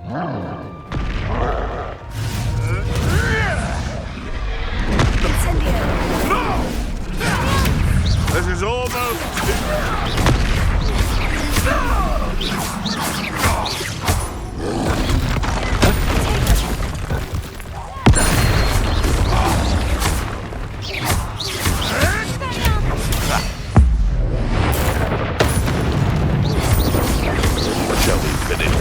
This is almost... Shall we finish?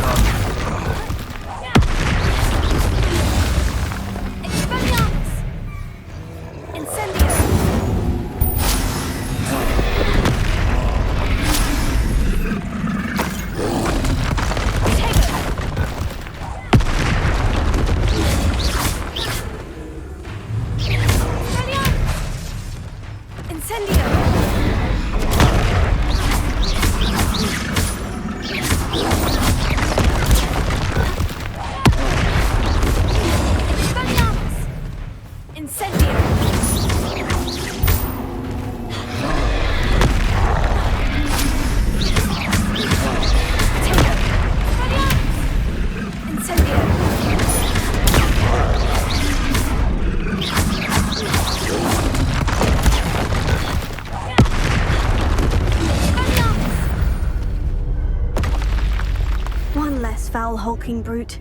One less foul hulking brute.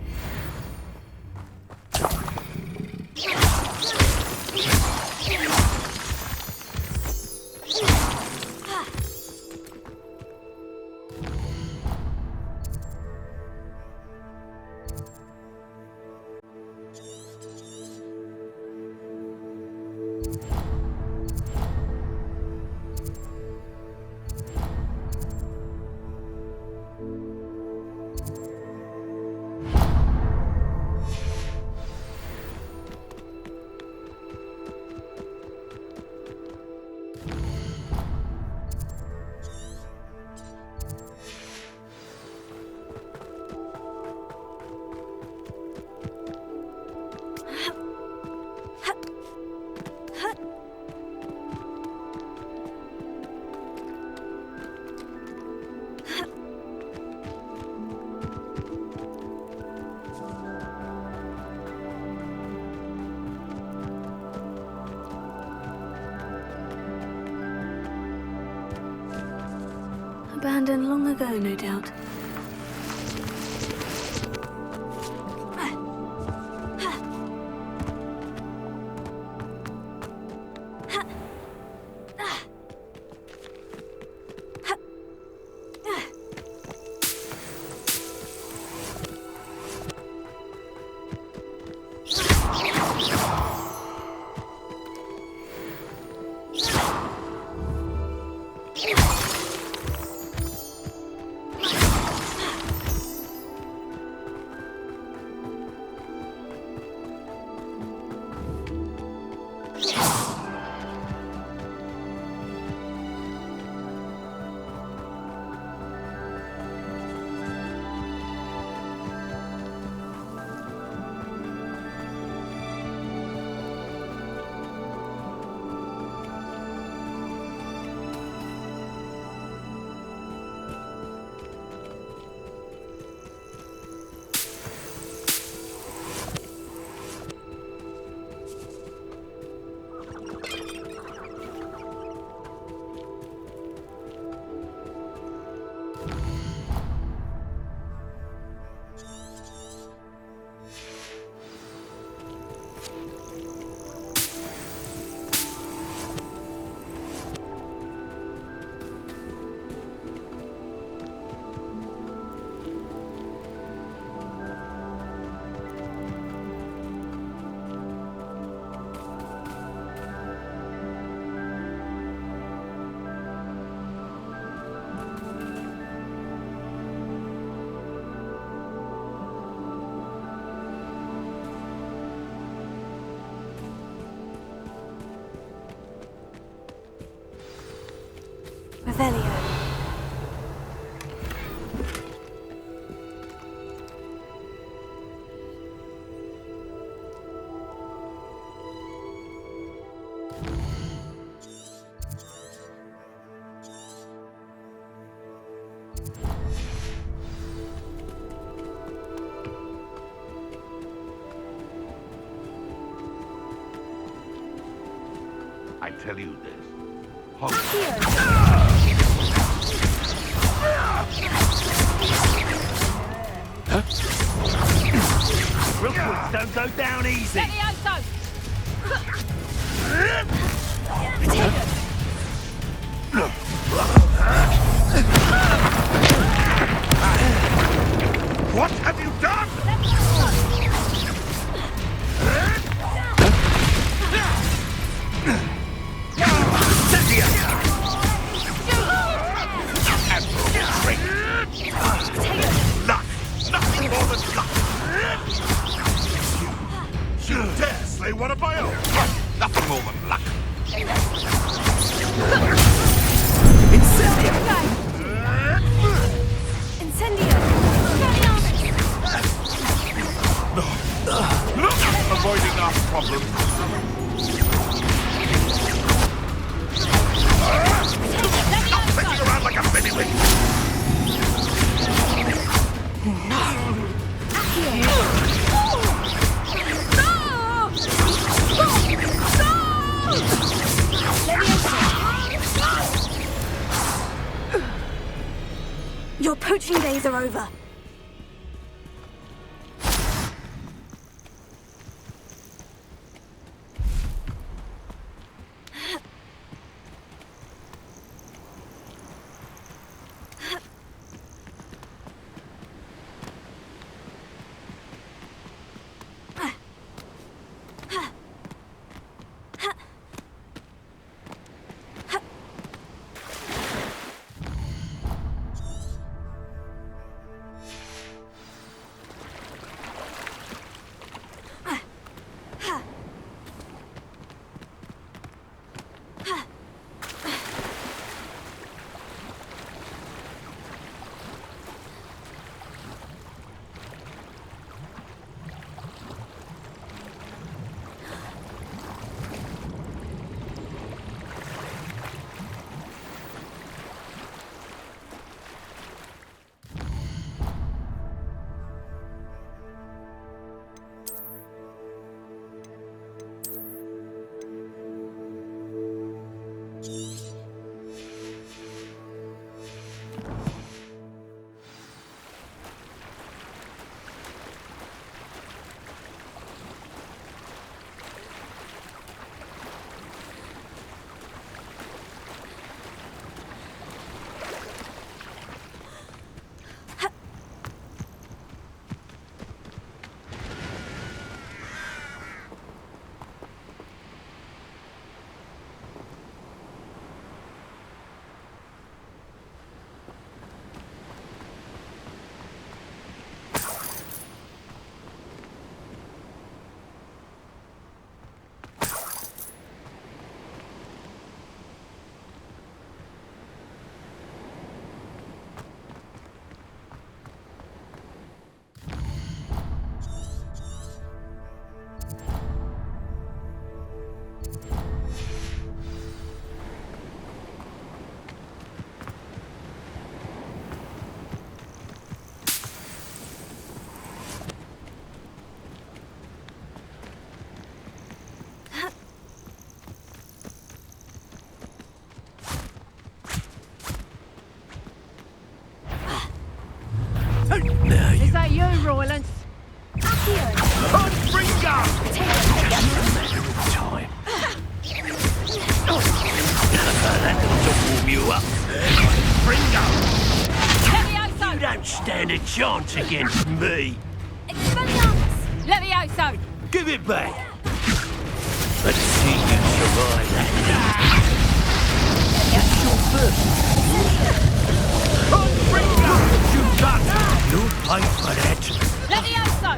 Abandoned long ago, no doubt. Revelio. tell you this. Hogwarts don't go down easy. What have you done? Luck! Nothing more than luck! You dare slay one of my own! Nothing more than luck! Incendio! Look! Avoiding our problem. Stop flicking around like a bennywig! Your poaching days are over. Is that you, Roylance? Time. That will warm you up. Levioso! You don't stand a chance against me. Levioso! Give it back. Let's see you survive that. That's your first. You got. You'll pay for that. Levioso!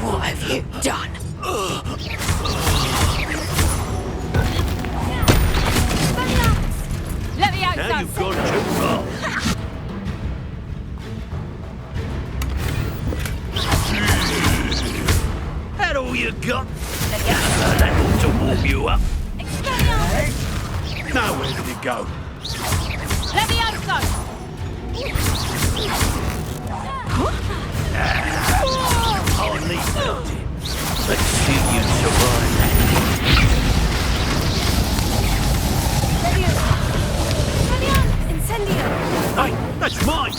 What have you done? Levioso! Now you've gone too far. That all you got? That ought to warm you up. Expelliarmus! Now where did it go? Levioso! Hardly felt it. Let's see you survive that. Incendio! Hey, that's mine!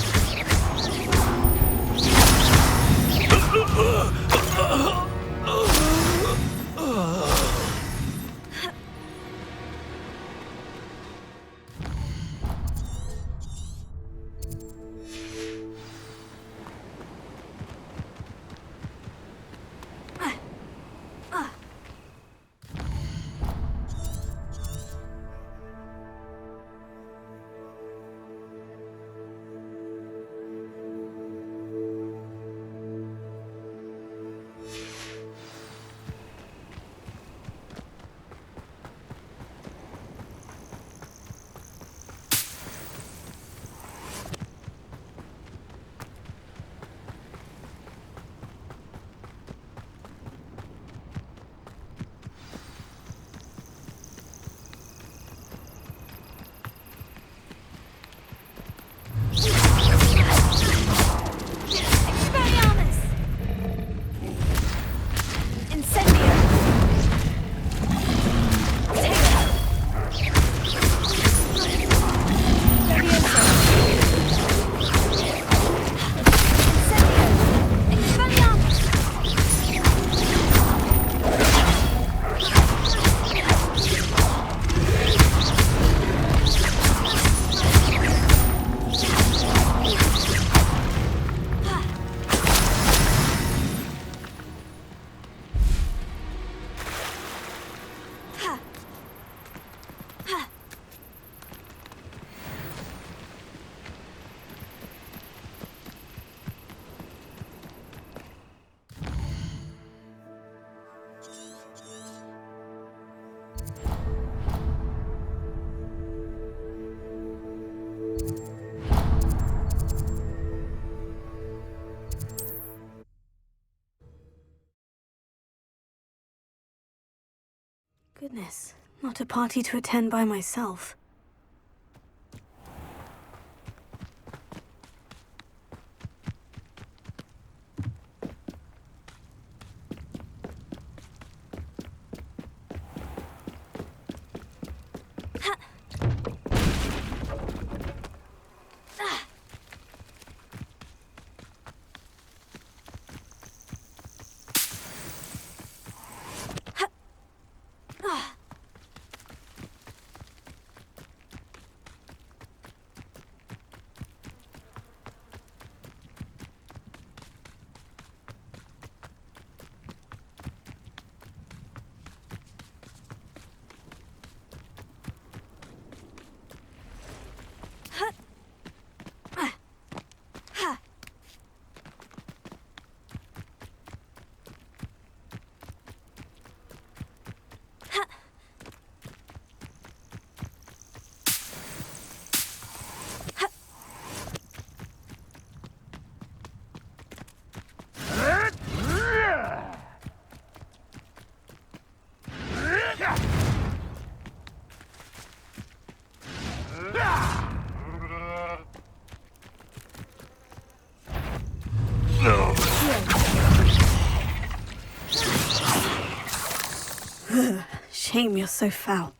Goodness, not a party to attend by myself. Shame you're so foul.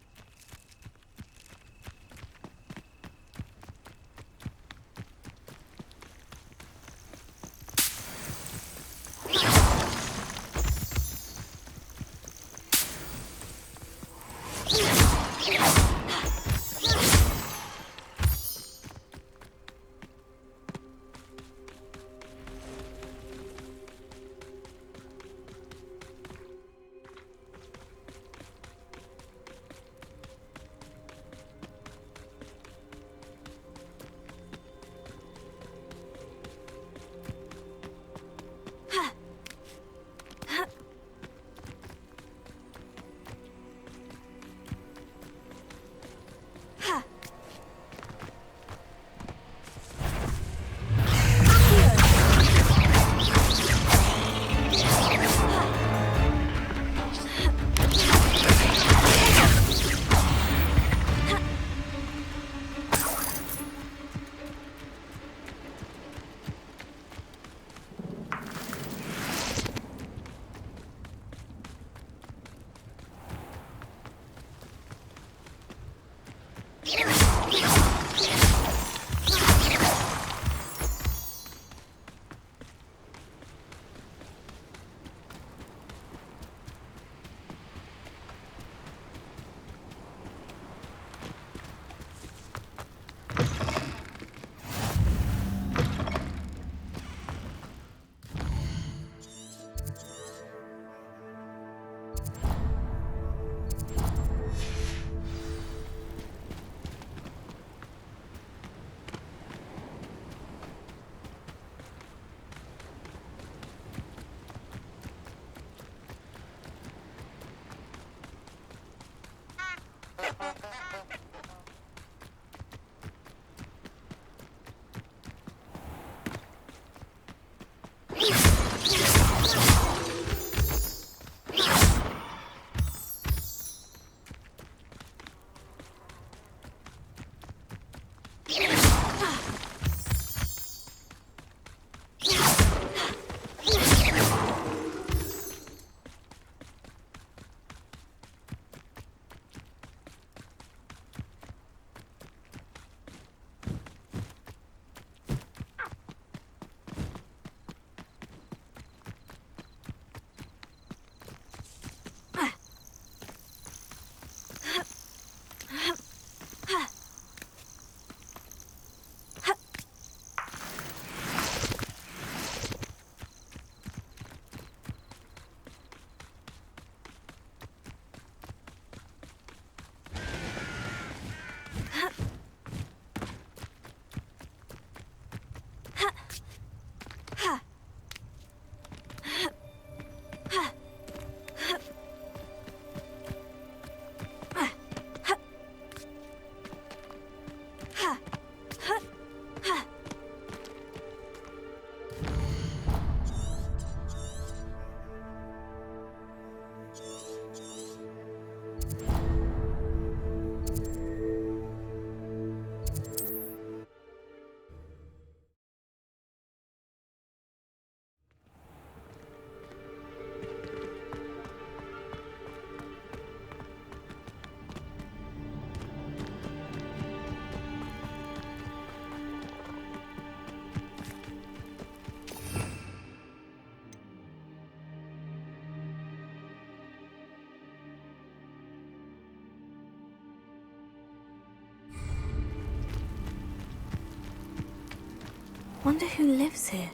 Wonder who lives here.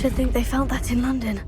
Should think they felt that in London.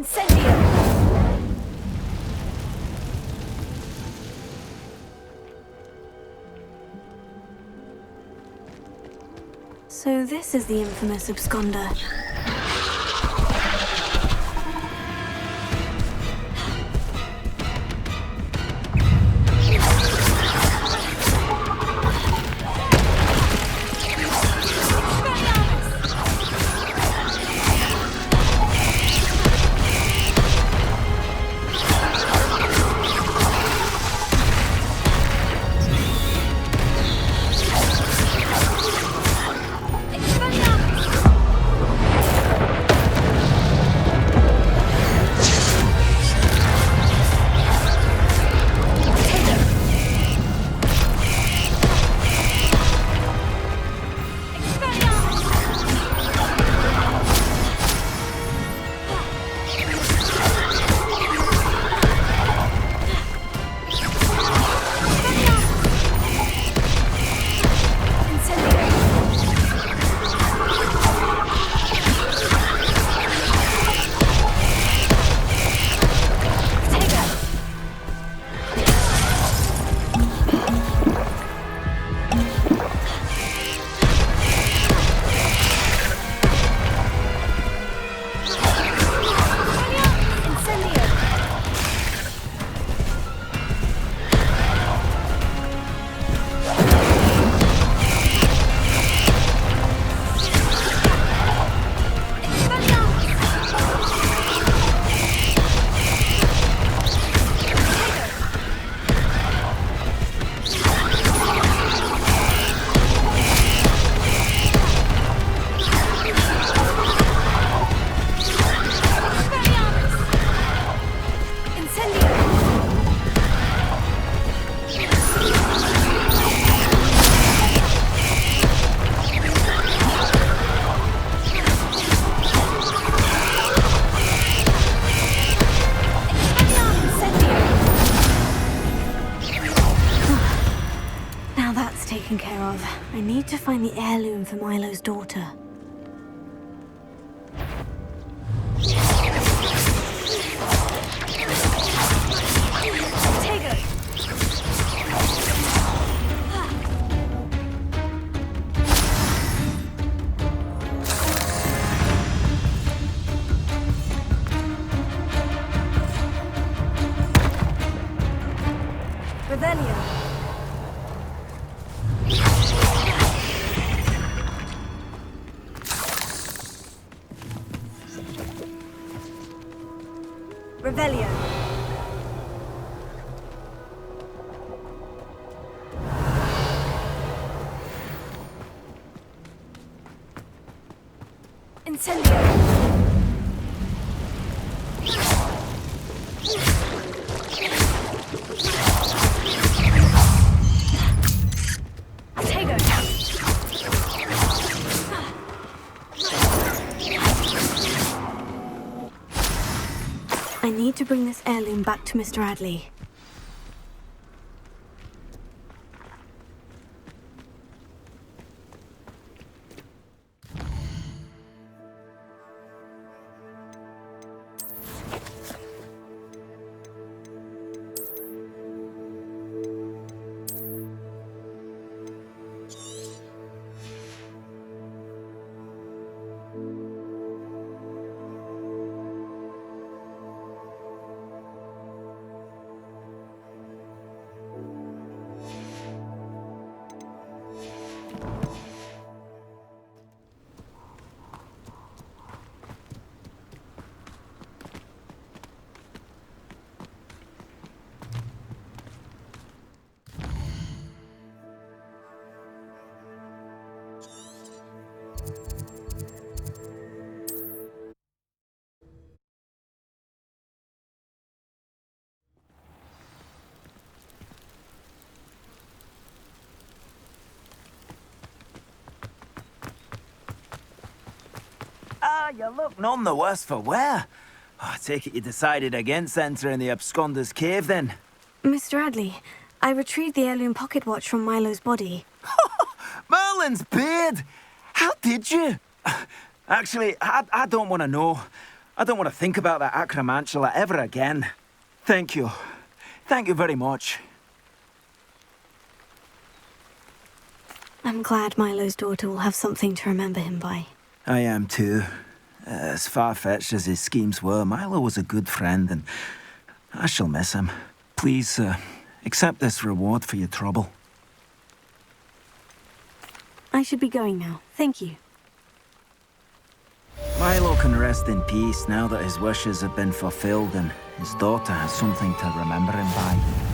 Incendio! So this is the infamous absconder. Taken care of. I need to find the heirloom for Milo's daughter. Revelio. Revelio. Incendio. I need to bring this heirloom back to Mr. Adley. You look none the worse for wear. I take it you decided against entering the absconder's cave, then? Mr. Adley, I retrieved the heirloom pocket watch from Milo's body. Merlin's beard! How did you? Actually, I don't want to know. I don't want to think about that acromantula ever again. Thank you. Thank you very much. I'm glad Milo's daughter will have something to remember him by. I am too. As far-fetched as his schemes were, Milo was a good friend, and I shall miss him. Please, accept this reward for your trouble. I should be going now. Thank you. Milo can rest in peace now that his wishes have been fulfilled and his daughter has something to remember him by.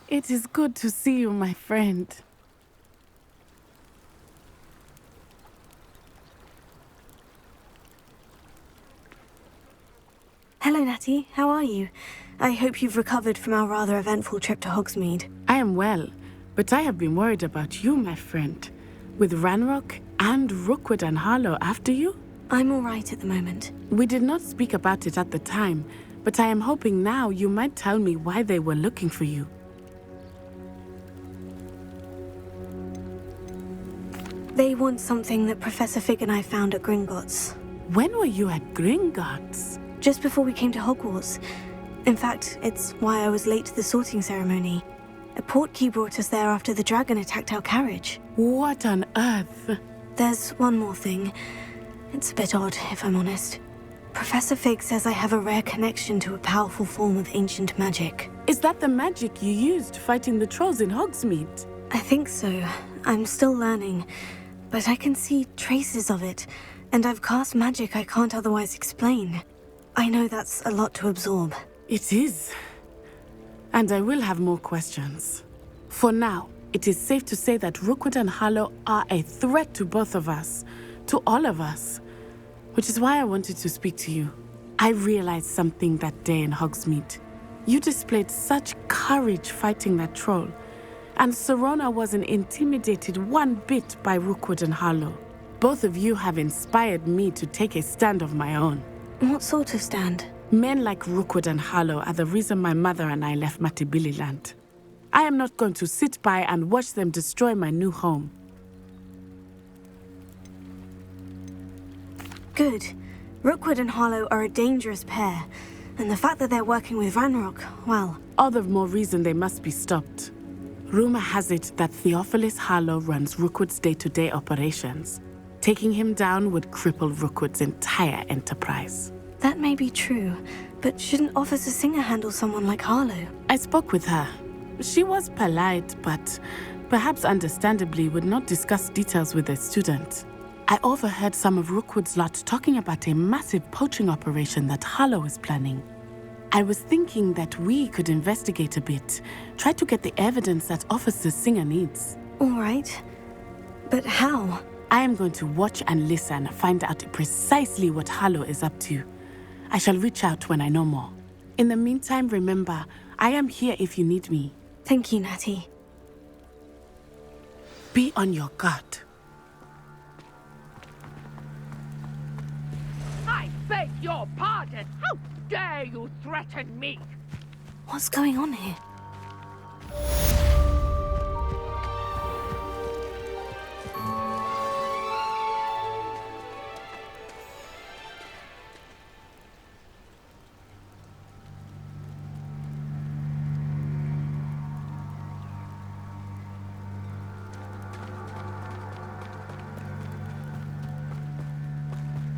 It is good to see you, my friend. Hello, Natty. How are you? I hope you've recovered from our rather eventful trip to Hogsmeade. I am well, but I have been worried about you, my friend. With Ranrock and Rookwood and Harlow after you? I'm all right at the moment. We did not speak about it at the time, but I am hoping now you might tell me why they were looking for you. They want something that Professor Fig and I found at Gringotts. When were you at Gringotts? Just before we came to Hogwarts. In fact, it's why I was late to the sorting ceremony. A portkey brought us there after the dragon attacked our carriage. What on earth? There's one more thing. It's a bit odd, if I'm honest. Professor Fig says I have a rare connection to a powerful form of ancient magic. Is that the magic you used fighting the trolls in Hogsmeade? I think so. I'm still learning, but I can see traces of it, and I've cast magic I can't otherwise explain. I know that's a lot to absorb. It is. And I will have more questions. For now, it is safe to say that Rookwood and Harlow are a threat to both of us, to all of us, which is why I wanted to speak to you. I realized something that day in Hogsmeade. You displayed such courage fighting that troll, and Serona wasn't intimidated one bit by Rookwood and Harlow. Both of you have inspired me to take a stand of my own. What sort of stand? Men like Rookwood and Harlow are the reason my mother and I left Matabeleland. I am not going to sit by and watch them destroy my new home. Good. Rookwood and Harlow are a dangerous pair, and the fact that they're working with Ranrock, well... All the more reason they must be stopped. Rumor has it that Theophilus Harlow runs Rookwood's day-to-day operations. Taking him down would cripple Rookwood's entire enterprise. That may be true, but shouldn't Officer Singer handle someone like Harlow? I spoke with her. She was polite, but perhaps understandably would not discuss details with a student. I overheard some of Rookwood's lot talking about a massive poaching operation that Harlow is planning. I was thinking that we could investigate a bit, try to get the evidence that Officer Singer needs. All right. But how? I am going to watch and listen, find out precisely what Harlow is up to. I shall reach out when I know more. In the meantime, remember, I am here if you need me. Thank you, Natty. Be on your guard. I beg your pardon. How dare you threaten me? What's going on here?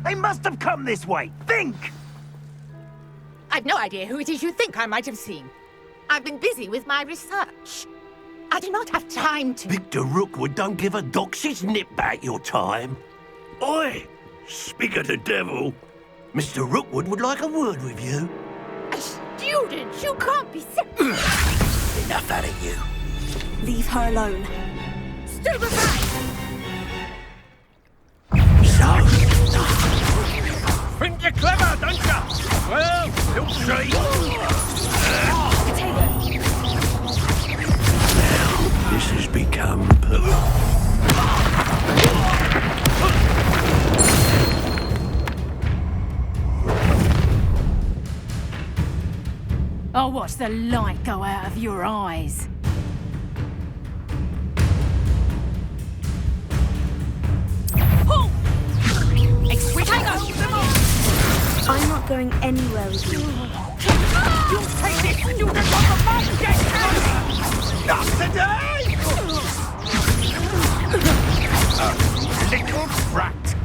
They must have come this way. Think! I've no idea who it is you think I might have seen. I've been busy with my research. I do not have time to... Victor Rookwood don't give a doxy's nip back your time. Oi! Speak of the devil. Mr. Rookwood would like a word with you. A student? You can't be... Enough out of you. Leave her alone. Stupefy! So, Think you're clever, don't you? Well, you'll see. this has become... I'll watch the light go out of your eyes. I'm not going anywhere with you. You take this student on the mountain! Not today! Little brat.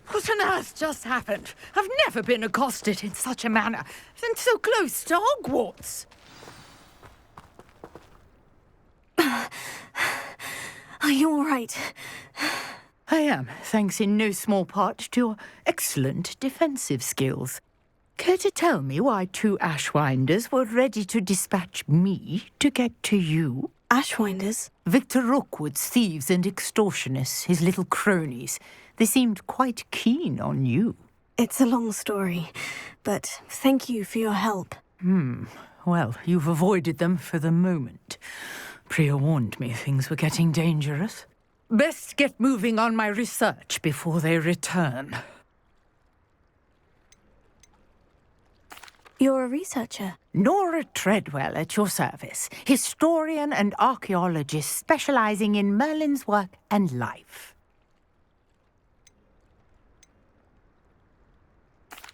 What on earth just happened? I've never been accosted in such a manner, and so close to Hogwarts. Are you all right? I am, thanks in no small part to your excellent defensive skills. Care to tell me why 2 Ashwinders were ready to dispatch me to get to you? Ashwinders? Victor Rookwood's thieves and extortionists, his little cronies. They seemed quite keen on you. It's a long story, but thank you for your help. Well, you've avoided them for the moment. Priya warned me things were getting dangerous. Best get moving on my research before they return. You're a researcher? Nora Treadwell at your service, historian and archaeologist specializing in Merlin's work and life.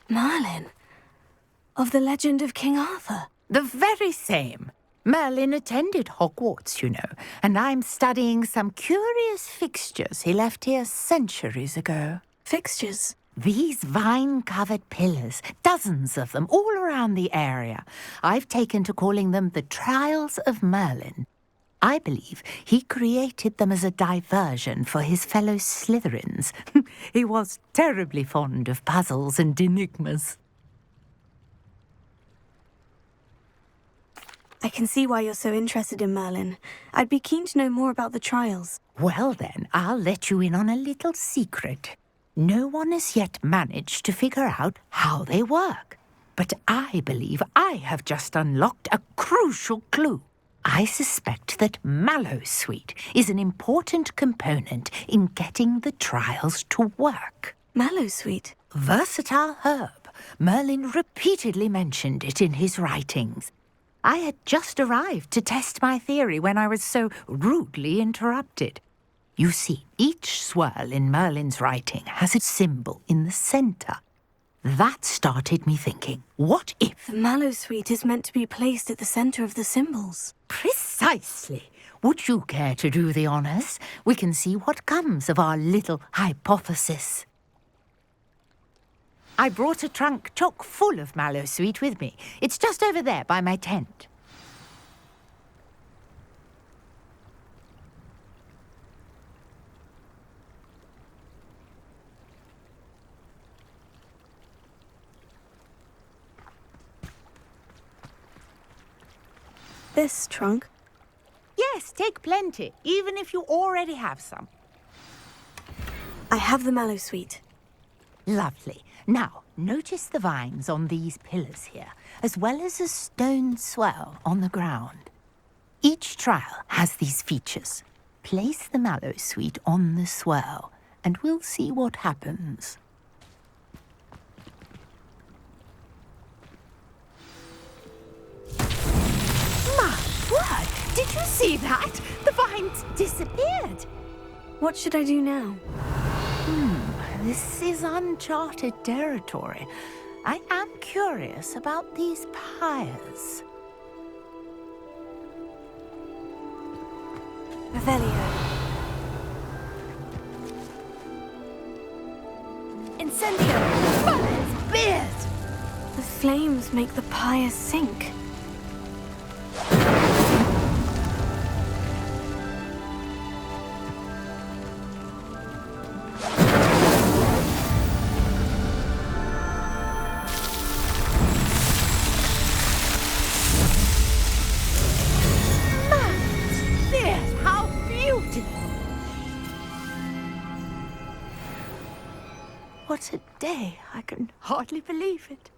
Merlin? Of the legend of King Arthur? The very same. Merlin attended Hogwarts, you know, and I'm studying some curious fixtures he left here centuries ago. Fixtures? These vine-covered pillars, dozens of them, all around the area. I've taken to calling them the Trials of Merlin. I believe he created them as a diversion for his fellow Slytherins. He was terribly fond of puzzles and enigmas. I can see why you're so interested in Merlin. I'd be keen to know more about the trials. Well then, I'll let you in on a little secret. No one has yet managed to figure out how they work. But I believe I have just unlocked a crucial clue. I suspect that Mallowsweet is an important component in getting the trials to work. Mallowsweet? Versatile herb. Merlin repeatedly mentioned it in his writings. I had just arrived to test my theory when I was so rudely interrupted. You see, each swirl in Merlin's writing has a symbol in the centre. That started me thinking, what if... The Mallowsweet is meant to be placed at the centre of the symbols. Precisely. Would you care to do the honours? We can see what comes of our little hypothesis. I brought a trunk chock full of Mallowsweet with me. It's just over there by my tent. This trunk? Yes, take plenty, even if you already have some. I have the Mallowsweet. Lovely. Now, notice the vines on these pillars here, as well as a stone swell on the ground. Each trial has these features. Place the Mallowsweet on the swell, and we'll see what happens. My word! Did you see that? The vines disappeared. What should I do now? This is uncharted territory. I am curious about these pyres. Revelio. Incendio! Beard! The flames make the pyre sink. Beard, how beautiful! What a day. I can hardly believe it.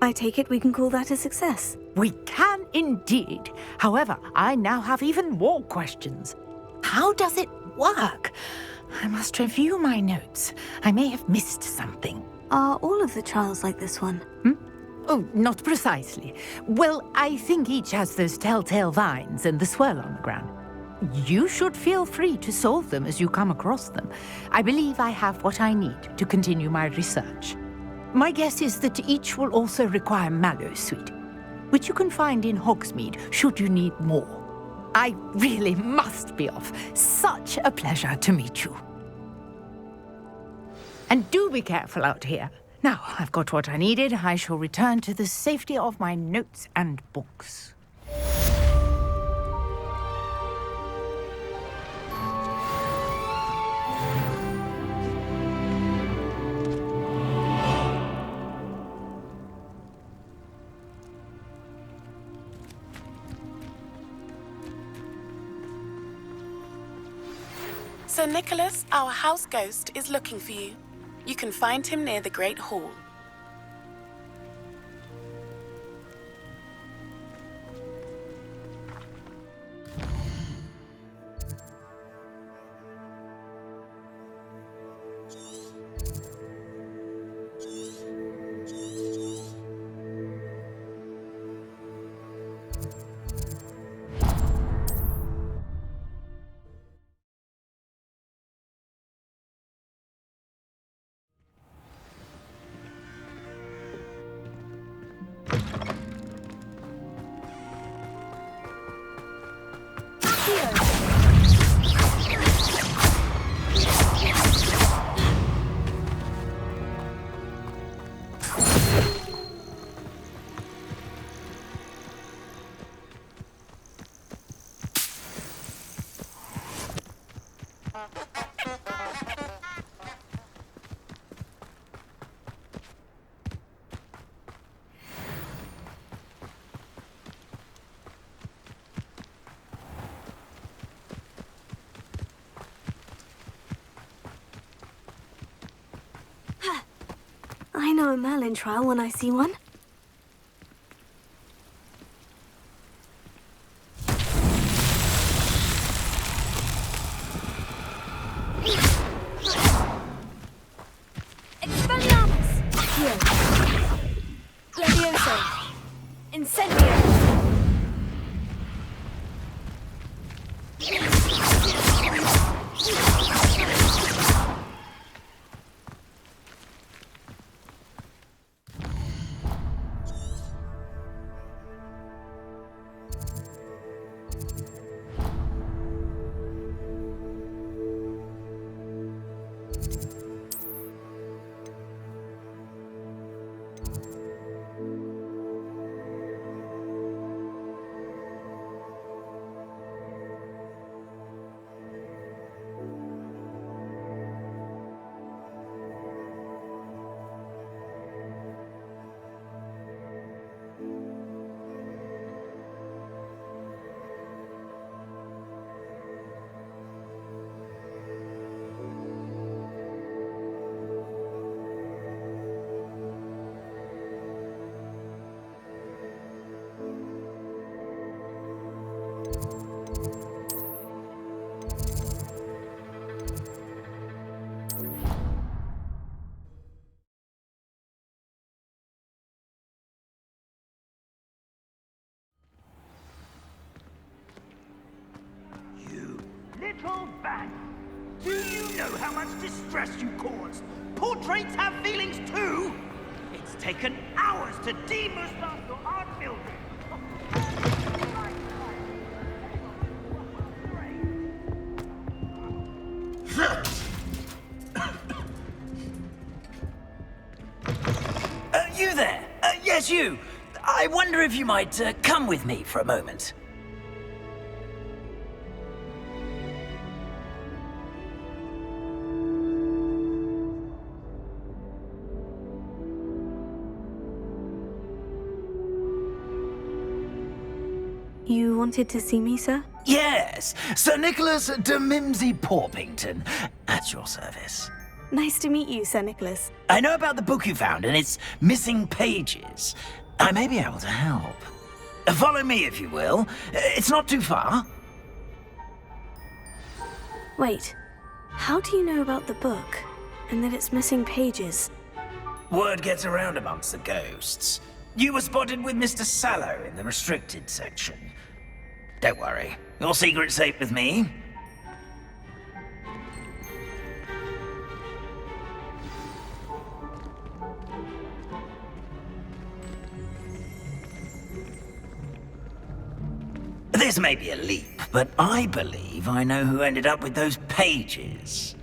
I take it we can call that a success. We can indeed. However, I now have even more questions. How does it work? I must review my notes. I may have missed something. Are all of the trials like this one? Oh, not precisely. Well, I think each has those telltale vines and the swirl on the ground. You should feel free to solve them as you come across them. I believe I have what I need to continue my research. My guess is that each will also require mallow sweet, which you can find in Hogsmeade should you need more. I really must be off. Such a pleasure to meet you. And do be careful out here. Now, I've got what I needed. I shall return to the safety of my notes and books. Sir Nicholas, our house ghost, is looking for you. You can find him near the Great Hall. I know a Merlin trial when I see one. Expelliarmus! Here. Levioso! Incendio! Little bat, do you know how much distress you cause? Portraits have feelings too! It's taken hours to demustache your art building! You there? Yes, you. I wonder if you might come with me for a moment. You wanted to see me, sir? Yes, Sir Nicholas de Mimsy Porpington, at your service. Nice to meet you, Sir Nicholas. I know about the book you found and its missing pages. I may be able to help. Follow me, if you will. It's not too far. Wait, how do you know about the book? And that it's missing pages? Word gets around amongst the ghosts. You were spotted with Mr. Sallow in the restricted section. Don't worry, your secret's safe with me. This may be a leap, but I believe I know who ended up with those pages.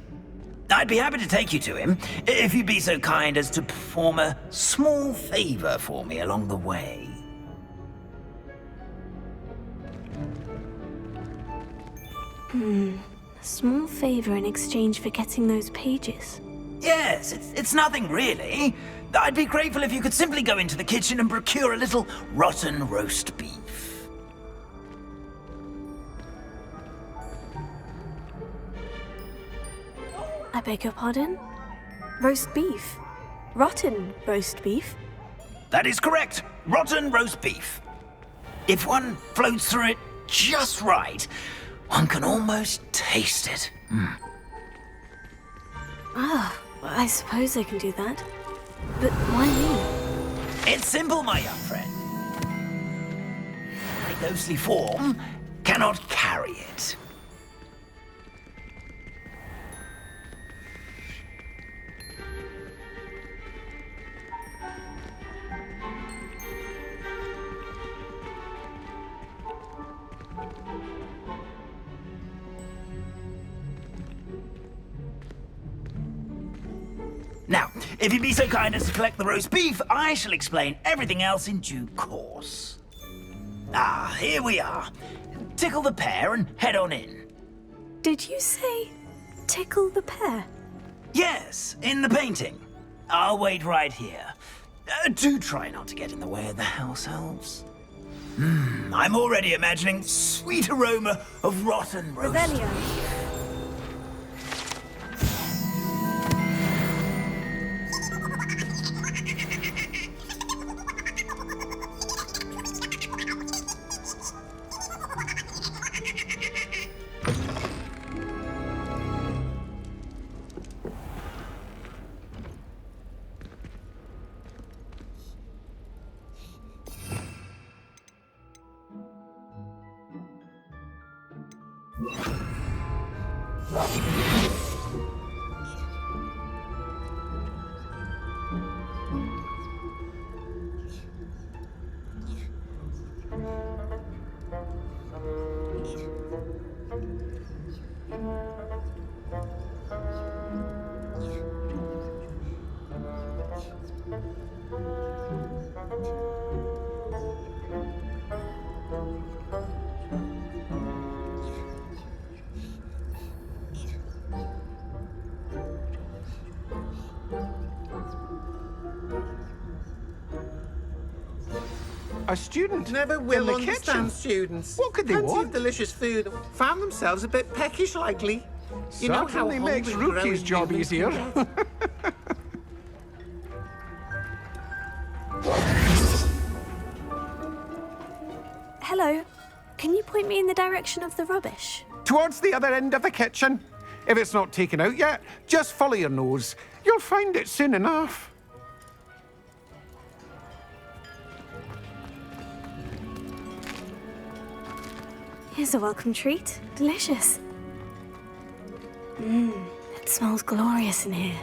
I'd be happy to take you to him, if you'd be so kind as to perform a small favor for me along the way. A small favor in exchange for getting those pages. Yes, it's nothing really. I'd be grateful if you could simply go into the kitchen and procure a little rotten roast beef. I beg your pardon? Roast beef? Rotten roast beef? That is correct. Rotten roast beef. If one floats through it just right, one can almost taste it. I suppose I can do that. But why me? It's simple, my young friend. My ghostly form cannot carry it. Now, if you'd be so kind as to collect the roast beef, I shall explain everything else in due course. Ah, here we are. Tickle the pear and head on in. Did you say tickle the pear? Yes, in the painting. I'll wait right here. Do try not to get in the way of the house elves. I'm already imagining sweet aroma of rotten roast Revelio. beef. A student Never in will the understand kitchen. students. What could they Plenty want? of delicious food. Found themselves a bit peckish lately. You know how Certainly makes hungry growing Rookie's job humans can easier. get. Hello. Can you point me in the direction of the rubbish? Towards the other end of the kitchen. If it's not taken out yet, just follow your nose. You'll find it soon enough. Here's a welcome treat. Delicious. It smells glorious in here.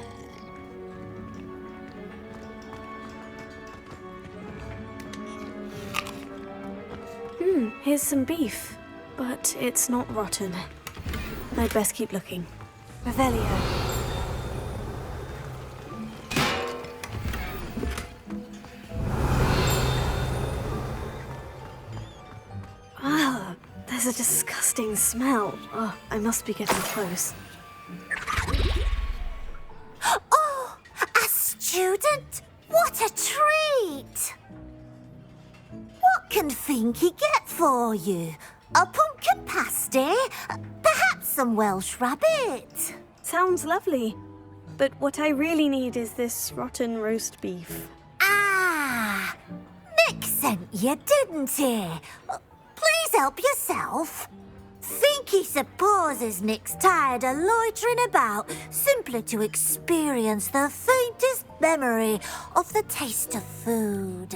Here's some beef, but it's not rotten. I'd best keep looking. Revelio. Ah, there's a disgusting smell. Oh, I must be getting close. Oh, a student? What a treat! What can Finky get for you? A pumpkin pasty? Perhaps some Welsh rabbit? Sounds lovely. But what I really need is this rotten roast beef. Ah, Nick sent you, didn't he? Please help yourself. Finky supposes Nick's tired of loitering about simply to experience the faintest memory of the taste of food.